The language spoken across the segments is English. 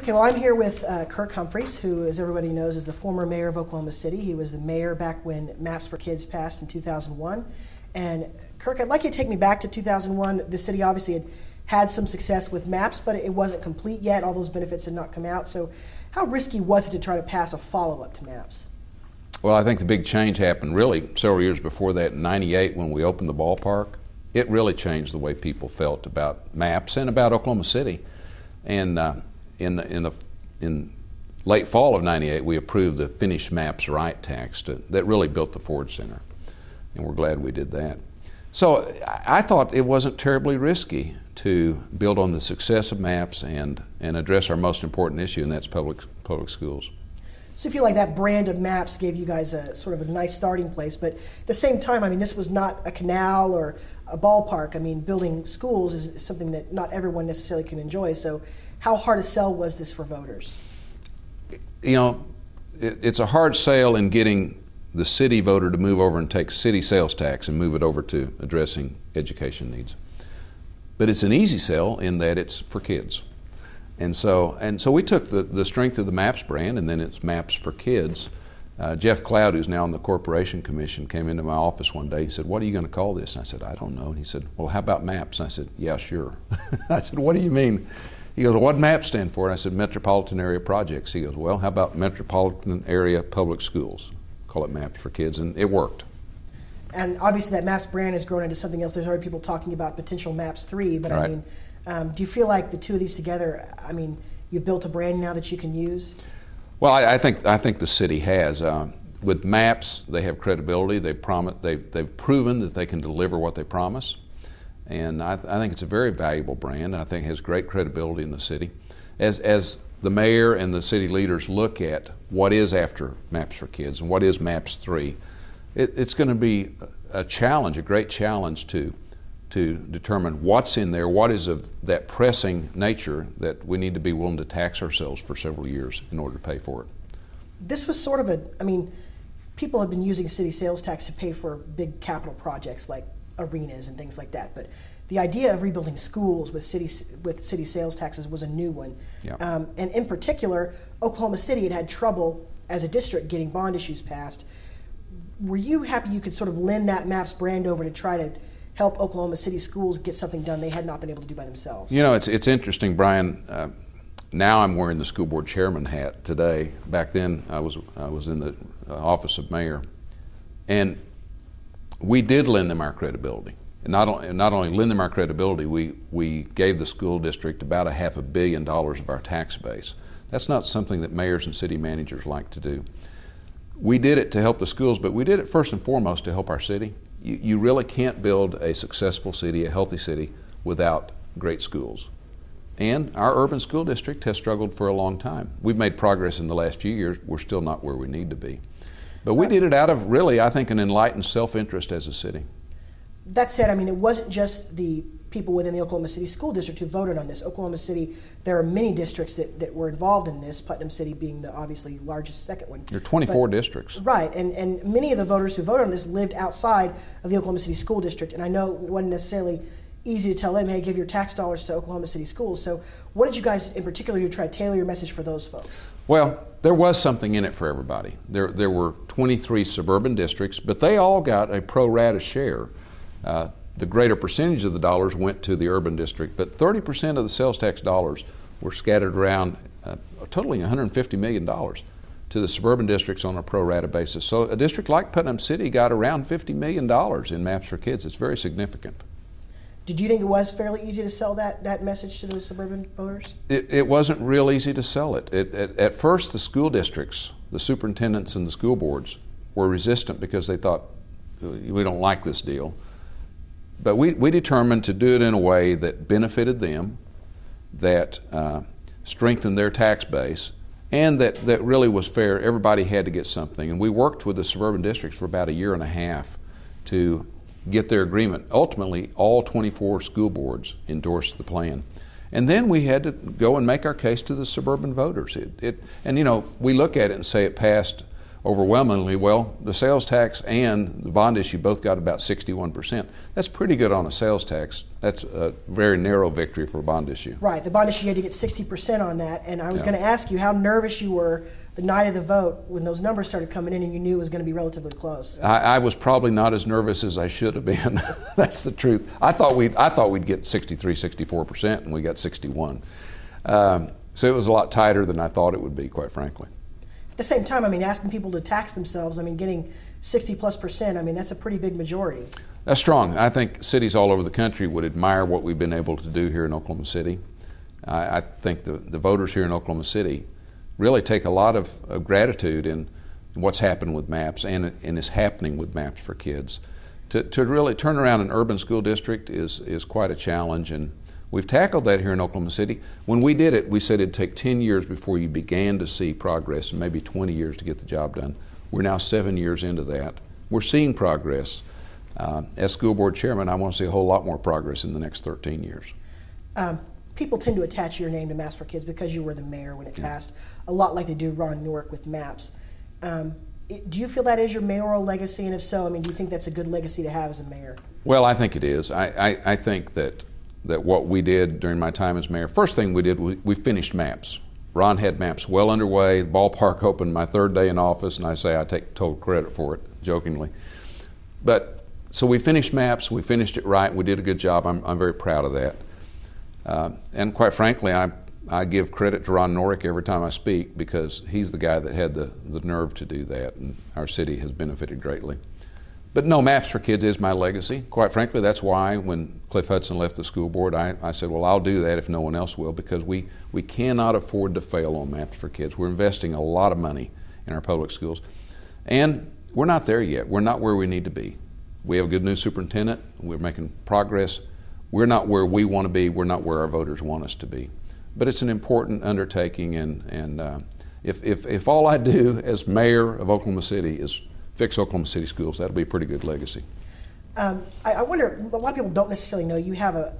Okay, well, I'm here with Kirk Humphreys, who, as everybody knows, is the former mayor of Oklahoma City. He was the mayor back when Maps for Kids passed in 2001. And Kirk, I'd like you to take me back to 2001. The city obviously had some success with Maps, but it wasn't complete yet. All those benefits had not come out. So how risky was it to try to pass a follow-up to Maps? Well, I think the big change happened really several years before that, in '98, when we opened the ballpark. It really changed the way people felt about Maps and about Oklahoma City. And in late fall of '98, we approved the Finish Maps Right tax that really built the Ford Center, and we're glad we did that. So I thought it wasn't terribly risky to build on the success of Maps and address our most important issue, and that's public schools. So you feel like that brand of Maps gave you guys a sort of a nice starting place, but at the same time, I mean, this was not a canal or a ballpark. I mean, building schools is something that not everyone necessarily can enjoy. So how hard a sell was this for voters? You know, it's a hard sale in getting the city voter to move over and take city sales tax and move it over to addressing education needs. But it's an easy sell in that it's for kids. And so we took the strength of the Maps brand, and then it's Maps for Kids. Jeff Cloud, who's now on the Corporation Commission, came into my office one day. He said, "What are you going to call this?" And I said, "I don't know." And he said, "Well, how about Maps?" And I said, "Yeah, sure." I said, "What do you mean?" He goes, "Well, what MAP stand for?" And I said, "Metropolitan Area Projects." He goes, "Well, how about Metropolitan Area Public Schools? Call it Maps for Kids." And it worked. And obviously that Maps brand has grown into something else. There's already people talking about potential Maps 3, but right. I mean, do you feel like the two of these together, I mean, you've built a brand now that you can use? Well, I think the city has. With Maps, they have credibility. They've proven that they can deliver what they promise. And I think it's a very valuable brand. I think it has great credibility in the city. As the mayor and the city leaders look at what is after Maps for Kids and what is Maps 3, it's going to be a challenge, a great challenge to determine what's in there, what is of that pressing nature that we need to be willing to tax ourselves for several years in order to pay for it. This was sort of I mean, people have been using city sales tax to pay for big capital projects like arenas and things like that, but the idea of rebuilding schools with city sales taxes was a new one. Yeah. And in particular, Oklahoma City had trouble as a district getting bond issues passed. Were you happy you could sort of lend that Maps brand over to try to help Oklahoma City schools get something done they had not been able to do by themselves? You know, it's interesting, Brian. Now I'm wearing the school board chairman hat today. Back then I was in the office of mayor, and we did lend them our credibility. And not only lend them our credibility, we gave the school district about $500 million of our tax base. That's not something that mayors and city managers like to do. We did it to help the schools, but we did it first and foremost to help our city. You really can't build a successful city, a healthy city, without great schools. And our urban school district has struggled for a long time. We've made progress in the last few years. We're still not where we need to be. But we did it out of really, I think, an enlightened self-interest as a city. That said, I mean, it wasn't just the people within the Oklahoma City School District who voted on this. Oklahoma City, there are many districts that were involved in this, Putnam City being the obviously largest second one. There are 24 districts. Right, and many of the voters who voted on this lived outside of the Oklahoma City School District, and I know it wasn't necessarily easy to tell them, hey, give your tax dollars to Oklahoma City schools. So what did you guys in particular do to try to tailor your message for those folks? Well, there was something in it for everybody. There were 23 suburban districts, but they all got a pro rata share. The greater percentage of the dollars went to the urban district, but 30% of the sales tax dollars were scattered around, totaling $150 million to the suburban districts on a pro rata basis. So a district like Putnam City got around $50 million in Maps for Kids. It's very significant. Did you think it was fairly easy to sell that message to those suburban voters? It wasn't real easy to sell it. At first, the school districts, the superintendents and the school boards were resistant because they thought, we don't like this deal. But we determined to do it in a way that benefited them, that strengthened their tax base, and that really was fair. Everybody had to get something. And we worked with the suburban districts for about a year and a half to get their agreement. Ultimately, all 24 school boards endorsed the plan. And then we had to go and make our case to the suburban voters. And you know, we look at it and say it passed overwhelmingly, well, the sales tax and the bond issue both got about 61%. That's pretty good on a sales tax. That's a very narrow victory for a bond issue. Right. The bond issue, you had to get 60% on that. And I was going to ask you how nervous you were the night of the vote when those numbers started coming in and you knew it was going to be relatively close. I was probably not as nervous as I should have been. That's the truth. I thought we'd get 63, 64%, and we got 61. So it was a lot tighter than I thought it would be, quite frankly. At the same time, I mean, asking people to tax themselves, I mean, getting 60+%, I mean, that's a pretty big majority. That's strong. I think cities all over the country would admire what we've been able to do here in Oklahoma City. I think the voters here in Oklahoma City really take a lot of gratitude in what's happened with MAPS and is happening with MAPS for kids. To really turn around an urban school district is quite a challenge, and we've tackled that here in Oklahoma City. When we did it, we said it'd take 10 years before you began to see progress, and maybe 20 years to get the job done. We're now 7 years into that. We're seeing progress. As school board chairman, I want to see a whole lot more progress in the next 13 years. People tend to attach your name to MAPS for Kids because you were the mayor when it passed, a lot like they do Ron Newark with MAPS. Do you feel that is your mayoral legacy, and if so, I mean, do you think that's a good legacy to have as a mayor? Well, I think it is. I think that what we did during my time as mayor, first thing we did, we finished MAPS. Ron had MAPS well underway. The ballpark opened my third day in office, and I say I take total credit for it, jokingly. But so we finished MAPS. We finished it right. We did a good job. I'm very proud of that. And quite frankly, I give credit to Ron Newark every time I speak because he's the guy that had the nerve to do that, and our city has benefited greatly. But no, MAPS for Kids is my legacy. Quite frankly, that's why when Cliff Hudson left the school board, I said, well, I'll do that if no one else will, because we cannot afford to fail on MAPS for Kids. We're investing a lot of money in our public schools. And we're not there yet. We're not where we need to be. We have a good new superintendent. We're making progress. We're not where we want to be. We're not where our voters want us to be. But it's an important undertaking, and if all I do as mayor of Oklahoma City is fix Oklahoma City schools, that'll be a pretty good legacy. I wonder, a lot of people don't necessarily know you have a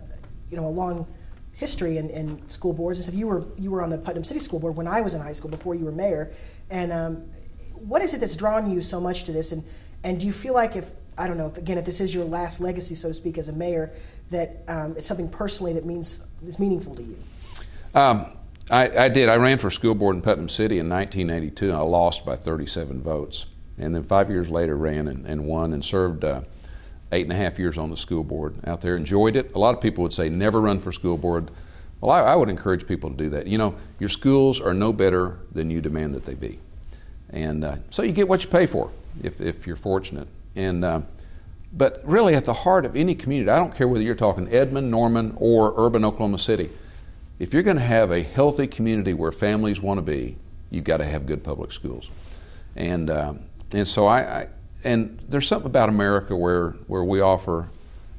long history in school boards. And so you were on the Putnam City School Board when I was in high school before you were mayor. And what is it that's drawn you so much to this? And do you feel like if this is your last legacy, so to speak, as a mayor, that it's something personally that's meaningful to you? I did. I ran for school board in Putnam City in 1982, and I lost by 37 votes. And then 5 years later ran and won and served 8.5 years on the school board out there. Enjoyed it. A lot of people would say never run for school board. Well, I would encourage people to do that. You know, your schools are no better than you demand that they be. And so you get what you pay for if you're fortunate. And but really at the heart of any community, I don't care whether you're talking Edmond, Norman, or urban Oklahoma City, if you're going to have a healthy community where families want to be, you've got to have good public schools. And so and there's something about America where we offer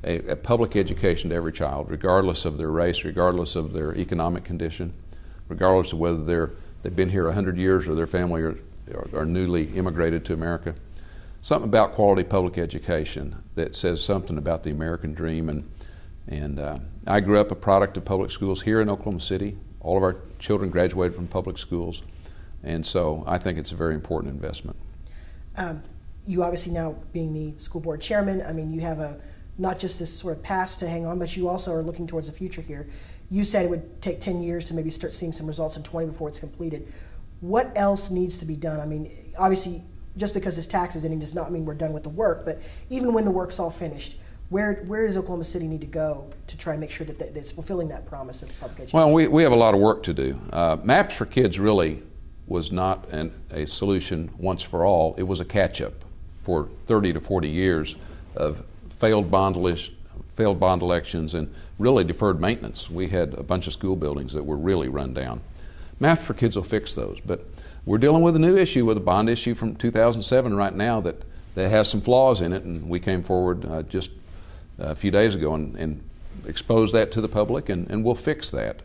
a public education to every child, regardless of their race, regardless of their economic condition, regardless of whether they've been here 100 years or their family are newly immigrated to America. Something about quality public education that says something about the American dream. And I grew up a product of public schools here in Oklahoma City. All of our children graduated from public schools. And so I think it's a very important investment. You obviously now being the school board chairman, I mean, you have not just this sort of past to hang on, but you also are looking towards the future here. You said it would take 10 years to maybe start seeing some results in 20 before it's completed. What else needs to be done? I mean, obviously, just because this tax is ending does not mean we're done with the work, but even when the work's all finished, where does Oklahoma City need to go to try and make sure that it's fulfilling that promise of public education? Well, we have a lot of work to do. MAPS for Kids really was not a solution once for all. It was a catch-up for 30 to 40 years of failed bond elections and really deferred maintenance. We had a bunch of school buildings that were really run down. MAPS for Kids will fix those, but we're dealing with a new issue with a bond issue from 2007 right now that has some flaws in it, and we came forward just a few days ago and exposed that to the public, and we'll fix that.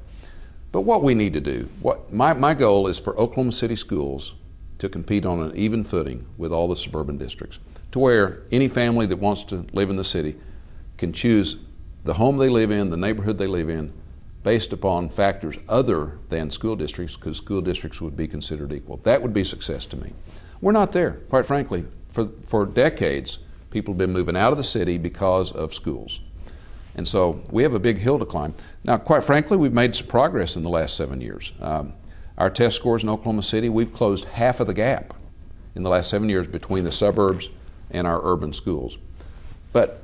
But what we need to do, my goal is for Oklahoma City schools to compete on an even footing with all the suburban districts, to where any family that wants to live in the city can choose the home they live in, the neighborhood they live in, based upon factors other than school districts, because school districts would be considered equal. That would be success to me. We're not there, quite frankly. For decades, people have been moving out of the city because of schools. And so we have a big hill to climb. Now, quite frankly, we've made some progress in the last 7 years. Our test scores in Oklahoma City, we've closed half of the gap in the last 7 years between the suburbs and our urban schools. But,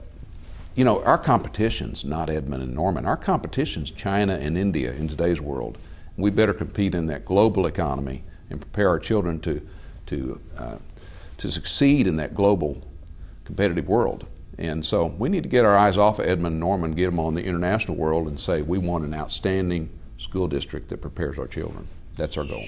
you know, our competition's not Edmond and Norman. Our competition's China and India in today's world. We better compete in that global economy and prepare our children to succeed in that global competitive world. And so we need to get our eyes off of Edmond and Norman, get them on the international world, and say we want an outstanding school district that prepares our children. That's our goal.